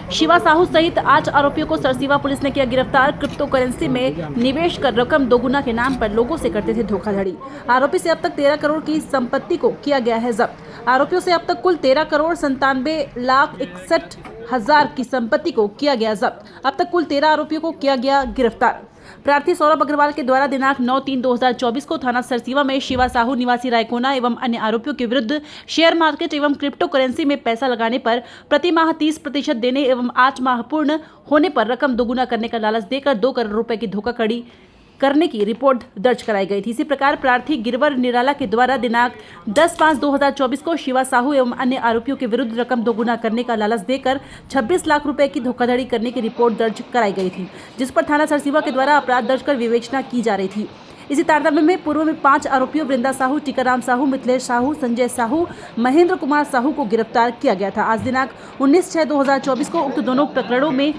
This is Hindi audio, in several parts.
शिवा साहू सहित 8 आरोपियों को सरसीवा पुलिस ने किया गिरफ्तार। क्रिप्टो करेंसी में निवेश कर रकम दोगुना के नाम पर लोगों से करते थे धोखाधड़ी। आरोपी से अब तक 13 करोड़ की संपत्ति को किया गया है जब्त। आरोपियों से अब तक कुल 13 करोड़ 97,61,000 की संपत्ति को किया गया जब्त। अब तक कुल 13 आरोपियों को किया गया गिरफ्तार। प्रार्थी सौरभ अग्रवाल के द्वारा दिनांक 9/3/2024 को थाना सरसीवा में शिवा साहू निवासी रायकोना एवं अन्य आरोपियों के विरुद्ध शेयर मार्केट एवं क्रिप्टो करेंसी में पैसा लगाने पर प्रति माह 30% देने एवं 8 माह पूर्ण होने पर रकम दोगुना करने का लालच देकर 2 करोड़ रुपए की धोखाधड़ी करने की रिपोर्ट दर्ज कराई गई थी। इसी प्रकार प्रार्थी गिरवर निराला के द्वारा दिनांक 10/5/2024 को शिवा साहू एवं अन्य आरोपियों के विरुद्ध रकम दोगुना करने का लालच देकर 26 लाख रुपए की धोखाधड़ी करने की रिपोर्ट दर्ज कराई गई थी, जिस पर थाना सरसीवा के द्वारा अपराध दर्ज कर विवेचना की जा रही थी। इसी तारतम्य में पूर्व में 5 आरोपियों वृंदा साहू, टीकाराम साहू, मिथिलेश साहू, संजय साहू, महेंद्र कुमार साहू को गिरफ्तार किया गया था। आज दिनांक 19/6/2024 को उक्त दोनों प्रकरणों में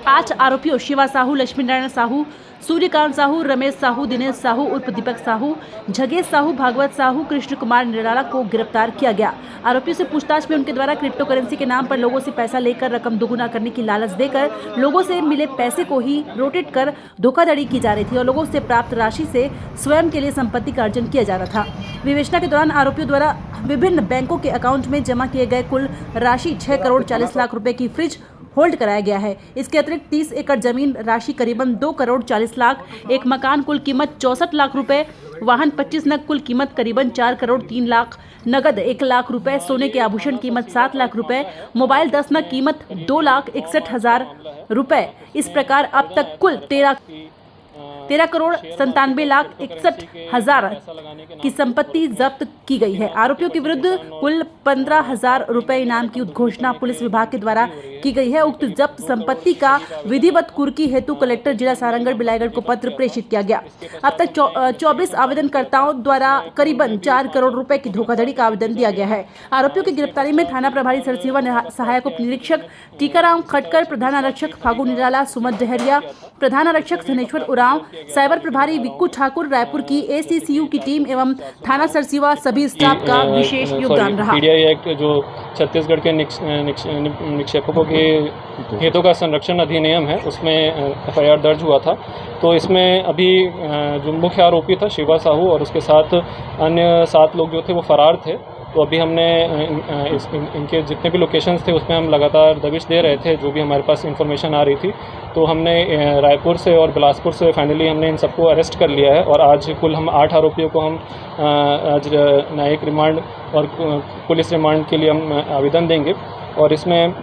8 आरोपियों शिवा साहू, लक्ष्मी नारायण साहू, सूर्यकांत साहू, रमेश साहू, दिनेश साहू उर्फ दीपक साहू, जगेश साहू, भागवत साहू, कृष्ण कुमार निराला को गिरफ्तार किया गया। आरोपियों से पूछताछ में उनके द्वारा क्रिप्टो करेंसी के नाम पर लोगों से पैसा लेकर रकम दोगुना करने की लालच देकर लोगों से मिले पैसे को ही रोटेट कर धोखाधड़ी की जा रही थी और लोगों से प्राप्त राशि से स्वयं के लिए संपत्ति का अर्जन किया जा रहा था। विवेचना के दौरान आरोपियों द्वारा विभिन्न बैंकों के अकाउंट में जमा किए गए कुल राशि 6 करोड़ 40 लाख रुपए की फ्रिज होल्ड कराया गया है। इसके अतिरिक्त 30 एकड़ जमीन राशि करीबन 2 करोड़ 40 लाख, एक मकान कुल कीमत 64 लाख रुपए, वाहन 25 नग कुल कीमत करीबन 4 करोड़ 3 लाख, नगद 1 लाख रुपए, सोने के आभूषण कीमत 7 लाख रुपए, मोबाइल 10 नग कीमत 2,61,000 रुपए। इस प्रकार अब तक कुल 13 करोड़ 97,61,000 की संपत्ति जब्त की गई है। आरोपियों के विरुद्ध कुल 15,000 रुपए इनाम की उद्घोषणा पुलिस विभाग के द्वारा की गई है। उक्त जब्त संपत्ति का विधिवत कुर्की हेतु कलेक्टर जिला सारंगढ़ बिलाईगढ़ को पत्र प्रेषित किया गया। अब तक 24 आवेदनकर्ताओं द्वारा करीबन 4 करोड़ रुपए की धोखाधड़ी का आवेदन दिया गया है। आरोपियों की गिरफ्तारी में थाना प्रभारी सरसीवा सहायक उप निरीक्षक टीकाराम खटकर, प्रधान आरक्षक फागू निराला, सुमत डहरिया, प्रधान आरक्षक धनेश्वर उरांव, साइबर प्रभारी विक्कू ठाकुर, रायपुर की ACCU की टीम एवं थाना सरसीवा सभी स्टाफ का विशेष योगदान रहा। PDI एक्ट जो छत्तीसगढ़ के निक्षेपकों के हितों का संरक्षण अधिनियम है, उसमें FIR दर्ज हुआ था। तो इसमें अभी जो मुख्य आरोपी था शिवा साहू और उसके साथ अन्य 7 लोग जो थे वो फरार थे। तो अभी हमने इनके जितने भी लोकेशंस थे उसमें हम लगातार दबिश दे रहे थे, जो भी हमारे पास इंफॉर्मेशन आ रही थी। तो हमने रायपुर से और बिलासपुर से फाइनली हमने इन सबको अरेस्ट कर लिया है और आज कुल हम 8 आरोपियों को हम आज न्यायिक रिमांड और पुलिस रिमांड के लिए हम आवेदन देंगे। और इसमें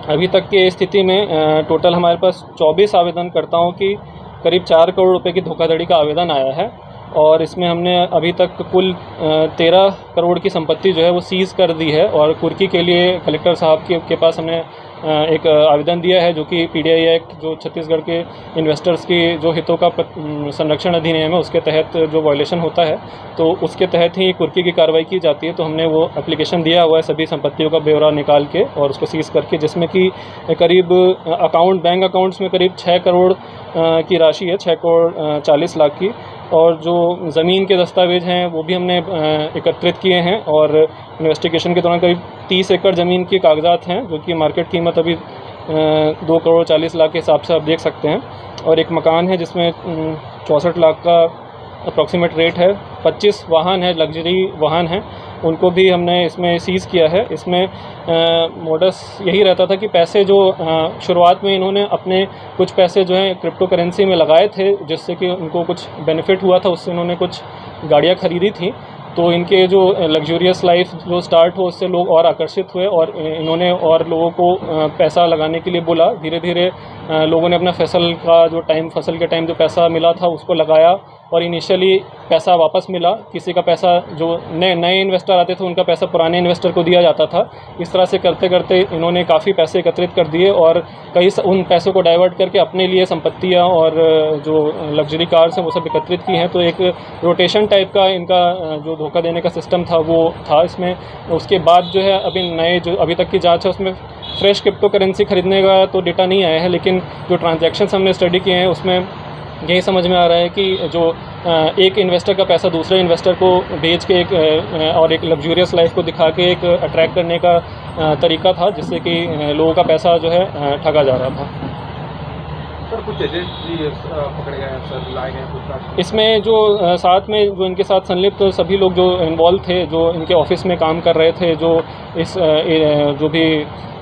अभी तक की स्थिति में टोटल हमारे पास 24 आवेदनकर्ताओं की करीब 4 करोड़ रुपए की धोखाधड़ी का आवेदन आया है और इसमें हमने अभी तक कुल 13 करोड़ की संपत्ति जो है वो सीज़ कर दी है। और कुर्की के लिए कलेक्टर साहब के पास हमने एक आवेदन दिया है, जो कि PDI एक्ट जो छत्तीसगढ़ के इन्वेस्टर्स की जो हितों का संरक्षण अधिनियम है उसके तहत जो वायलेशन होता है, तो उसके तहत ही कुर्की की कार्रवाई की जाती है। तो हमने वो एप्लीकेशन दिया हुआ है सभी संपत्तियों का ब्यौरा निकाल के और उसको सीज़ करके, जिसमें कि करीब बैंक अकाउंट्स में करीब 6 करोड़ की राशि है, 6 करोड़ 40 लाख की। और जो ज़मीन के दस्तावेज़ हैं वो भी हमने एकत्रित किए हैं और इन्वेस्टिगेशन के दौरान करीब 30 एकड़ ज़मीन के कागजात हैं, जो कि मार्केट कीमत अभी 2 करोड़ 40 लाख के हिसाब से आप देख सकते हैं। और एक मकान है जिसमें 64 लाख का अप्रॉक्सीमेट रेट है। 25 वाहन है, लग्जरी वाहन हैं, उनको भी हमने इसमें सीज़ किया है। इसमें मोडस यही रहता था कि पैसे जो शुरुआत में इन्होंने अपने कुछ पैसे जो हैं क्रिप्टो करेंसी में लगाए थे, जिससे कि उनको कुछ बेनिफिट हुआ था, उससे इन्होंने कुछ गाड़ियाँ ख़रीदी थी। तो इनके जो लग्जूरियस लाइफ जो स्टार्ट हो उससे लोग और आकर्षित हुए और इन्होंने और लोगों को पैसा लगाने के लिए बोला। धीरे धीरे लोगों ने अपना फसल के टाइम जो पैसा मिला था उसको लगाया और इनिशियली पैसा वापस मिला। किसी का पैसा जो नए इन्वेस्टर आते थे उनका पैसा पुराने इन्वेस्टर को दिया जाता था। इस तरह से करते करते इन्होंने काफ़ी पैसे एकत्रित कर दिए और उन पैसों को डाइवर्ट करके अपने लिए संपत्तियां और जो लग्जरी कार्स हैं वो सब एकत्रित की हैं। तो एक रोटेशन टाइप का इनका जो धोखा देने का सिस्टम था वो था इसमें। उसके बाद जो है अभी तक की जाँच है उसमें फ्रेश क्रिप्टो करेंसी खरीदने का तो डेटा नहीं आया है, लेकिन जो ट्रांजैक्शंस हमने स्टडी किए हैं उसमें यही समझ में आ रहा है कि जो एक इन्वेस्टर का पैसा दूसरे इन्वेस्टर को भेज के और एक लग्जूरियस लाइफ को दिखा के एक अट्रैक्ट करने का तरीका था, जिससे कि लोगों का पैसा जो है ठगा जा रहा था। सर कुछ एजेंट भी पकड़े गए हैं सर, लाए गए हैं इसमें जो साथ में जो इनके साथ संलिप्त सभी लोग जो इन्वॉल्व थे, जो इनके ऑफिस में काम कर रहे थे, जो इस जो भी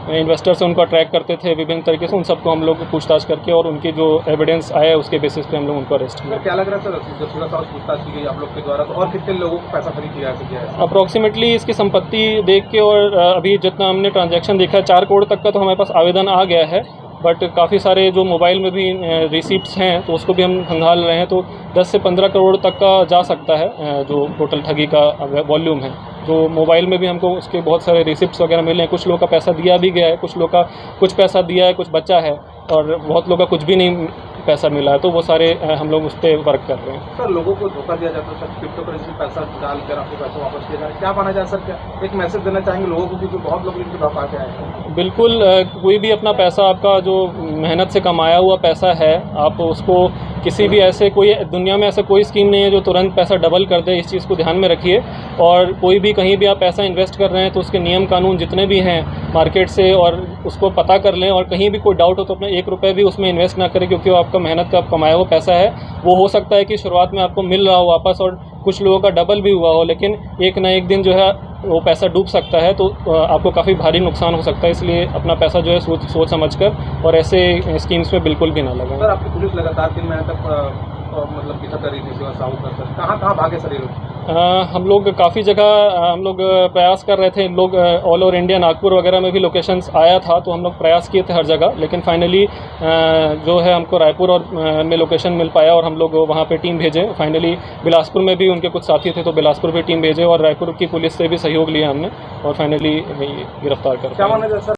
इन्वेस्टर्स उनको अट्रैक्ट करते थे विभिन्न तरीके से, उन सबको हम लोग पूछताछ करके और उनकी जो एविडेंस आया उसके बेसिस पे हम लोग उनको अरेस्ट किया। क्या लग रहा है सर, जब 16 साल पूछताछ की गई आप लोग के द्वारा, तो और कितने लोगों को पैसा खरीद किया है? अप्रॉक्सीमेटली इसकी संपत्ति देख के और अभी जितना हमने ट्रांजैक्शन देखा है 4 करोड़ तक का तो हमारे पास आवेदन आ गया है, बट काफ़ी सारे जो मोबाइल में भी रिसीप्ट्स हैं तो उसको भी हम खंगाल रहे हैं, तो 10 से 15 करोड़ तक का जा सकता है जो टोटल ठगी का वॉल्यूम है। जो मोबाइल में भी हमको उसके बहुत सारे रिसिप्ट्स वगैरह मिले हैं, कुछ लोगों का पैसा दिया भी गया है, कुछ लोगों का कुछ पैसा दिया है, कुछ बचा है, और बहुत लोगों का कुछ भी नहीं पैसा मिला है, तो वो सारे हम लोग उस पर वर्क कर रहे हैं। सर लोगों को धोखा दिया जाता है सर, क्रिप्टो करेंसी पैसा डालकर आपको पैसा वापस किया जाए, क्या माना जाए सर? क्या एक मैसेज देना चाहेंगे लोगों को, क्योंकि बहुत लोग इनके धोखा के आए हैं? बिल्कुल, कोई भी अपना पैसा, आपका जो मेहनत से कमाया हुआ पैसा है, आप उसको किसी भी ऐसे कोई दुनिया में ऐसा कोई स्कीम नहीं है जो तुरंत पैसा डबल कर दे, इस चीज़ को ध्यान में रखिए। और कोई भी कहीं भी आप पैसा इन्वेस्ट कर रहे हैं तो उसके नियम कानून जितने भी हैं मार्केट से, और उसको पता कर लें, और कहीं भी कोई डाउट हो तो अपना 1 रुपये भी उसमें इन्वेस्ट ना करें, क्योंकि वो आपका मेहनत का कमाया हुआ पैसा है। वो हो सकता है कि शुरुआत में आपको मिल रहा हो वापस, और कुछ लोगों का डबल भी हुआ हो, लेकिन एक ना एक दिन जो है वो पैसा डूब सकता है, तो आपको काफ़ी भारी नुकसान हो सकता है। इसलिए अपना पैसा जो है सोच समझकर और ऐसे स्कीम्स में बिल्कुल भी ना लगाएं। सर आपकी पुलिस लगातार 3 महीने तक मतलब पीछा कर रही थी शिवा साहू का, सर कहाँ भागे सर ये लोग? हम लोग काफ़ी जगह हम लोग प्रयास कर रहे थे, लोग ऑल ओवर इंडिया, नागपुर वगैरह में भी लोकेशंस आया था, तो हम लोग प्रयास किए थे हर जगह, लेकिन फाइनली जो है हमको रायपुर और में लोकेशन मिल पाया और हम लोग वहाँ पे टीम भेजे। फाइनली बिलासपुर में भी उनके कुछ साथी थे, तो बिलासपुर भी टीम भेजे और रायपुर की पुलिस से भी सहयोग लिया हमने, और फाइनली गिरफ्तार कर क्या माना जाए सर?